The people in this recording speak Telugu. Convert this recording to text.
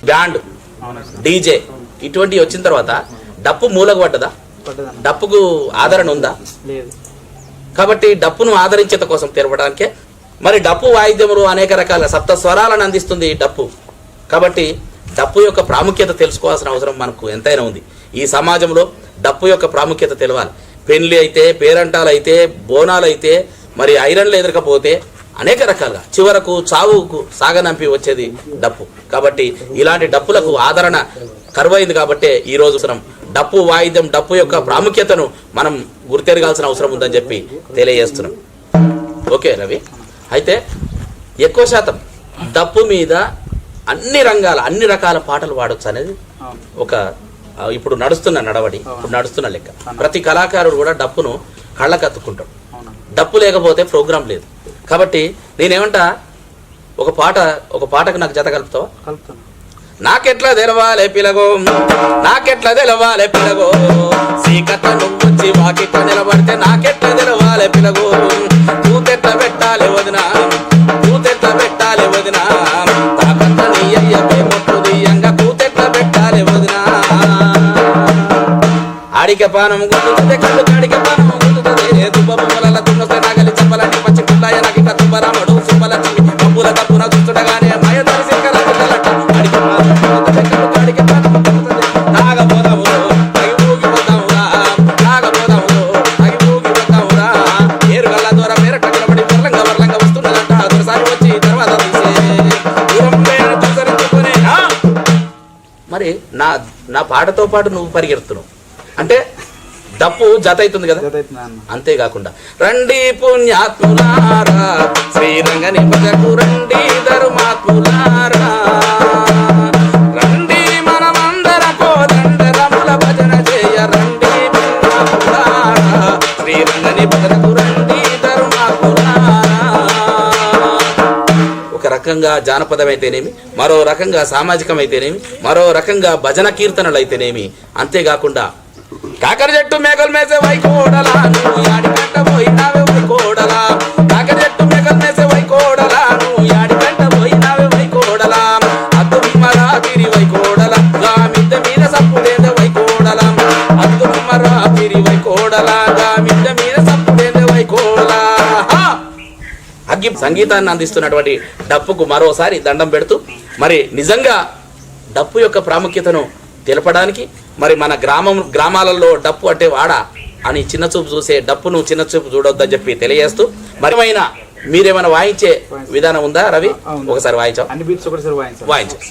బ్యాండ్, డీజే ఇటువంటివి వచ్చిన తర్వాత డప్పు మూలకు పడ్డదా? డప్పుకు ఆదరణ ఉందా? కాబట్టి డప్పును ఆదరించేత కోసం తెలపడానికే మరి డప్పు వాయిద్యములు అనేక రకాల సప్త స్వరాలను అందిస్తుంది డప్పు. కాబట్టి డప్పు యొక్క ప్రాముఖ్యత తెలుసుకోవాల్సిన అవసరం మనకు ఎంతైనా ఉంది. ఈ సమాజంలో డప్పు యొక్క ప్రాముఖ్యత తెలవాలి. పెళ్లి అయితే, పేరంటాలు అయితే, బోనాలు అయితే, మరి ఐరన్లు ఎదరకపోతే అనేక రకాలుగా చివరకు చావుకు సాగనంపి వచ్చేది డప్పు. కాబట్టి ఇలాంటి డప్పులకు ఆదరణ కరువైంది. కాబట్టే ఈరోజు డప్పు వాయిద్యం, డప్పు యొక్క ప్రాముఖ్యతను మనం గుర్తెరగాల్సిన అవసరం ఉందని చెప్పి తెలియజేస్తున్నాం. ఓకే రవి, అయితే ఎక్కువ శాతం డప్పు మీద అన్ని రకాల పాటలు పాడొచ్చు అనేది ఒక ఇప్పుడు నడుస్తున్న నడవడి, ఇప్పుడు నడుస్తున్న లెక్క. ప్రతి కళాకారుడు కూడా డప్పును కళ్ళకత్తుకుంటాడు. డప్పు లేకపోతే ప్రోగ్రాం లేదు. కాబట్టి నేనేమంటా, ఒక పాటకు నాకు జత కలుపుతావా? నాకెట్లా తెలవాలే పిలగో, నాకెట్లా తెలవాలే పిలగో, సీకట్ల నువ్వొచ్చి వాకిట్ల నిలబడితే నాకెట్లా తెలవాలే పిలగో, కూతెట్ల పెట్టాలి వదినా, కూతెట్ల పెట్టాలి వదినా, తాకట్ల నీ అయ్యపే మొట్టు దియ్యంగా కూతెట్ల పెట్టాలి వదినా. ఆడిక పానం గుర్తుంది, కళ్ళు కాడిక పానం గుర్తుంది, దుబ్బ బొమ్మల తున్నొస్తే నాగలి చెప్పలంటి పచ్చి పుల్లాయ నాకిట దుబ్బరామడు సుబ్బల చిన్ని పప్పుల తప్పున చూస్తుండగానే మాయ తరిసి కలగలట. ఆడిక పానం గుర్తుంది, కళ్ళు కాడిక పానం గుర్తుంది, తాగబోదాములో తగి ఊగిపోతామురా, తాగబోదాములో తగి ఊగిపోతామురా. ఏరుగల్ల దూర మేరట నిలబడి వర్లంగా వస్తున్నదంట. దొరసారి వచ్చి తర్వాత తీసే దూరం చూసరించుకునే. మరి నా పాటతో పాటు నువ్వు పరిగెడుతున్నావు అంటే డప్పు జత అవుతుంది కదా. అంతేకాకుండా రండి పుణ్యాత్ములారా, శ్రీరంగని భజకు రండి ధర్మాత్ములారా, రండి మనమందరకో దండరముల భజన చేయ రండి పుణ్యాత్ములారా, శ్రీరంగని భజనకు రండి ధర్మాత్ములారా. ఒక రకంగా జానపదం అయితేనేమి, మరో రకంగా సామాజికం అయితేనేమి, మరో రకంగా భజన కీర్తనలు అయితేనేమి, అంతేకాకుండా కాకరి చెట్టు మేకలు మేసే వైకోడలా, నువ్వు యాడికంట పోయినావే వైకోడలా, కాకరి చెట్టు మేకలు మేసే వైకోడలా, నువ్వు యాడికంట పోయినావే వైకోడలా, అద్దు మరా తిరి వైకోడలా, గా మిద్దె మీద సప్పుడేంద వైకోడలా, అద్దు మరా తిరి వైకోడలా, గా మిద్దె మీద సప్పుడేంద వైకోడలా. అగ్గి సంగీతాన్ని అందిస్తున్నటువంటి డప్పుకు మరోసారి దండం పెడుతూ, మరి నిజంగా డప్పు యొక్క ప్రాముఖ్యతను తెలపడానికి మరి మన గ్రామాలలో డప్పు అంటే వాడా అని చిన్నచూపు చూసే డప్పును చిన్నచూపు చూడొద్దని చెప్పి తెలియజేస్తూ, మరేమైనా మీరేమైనా వాయించే విధానం ఉందా రవి? ఒకసారి వాయించాం, వాయించాం.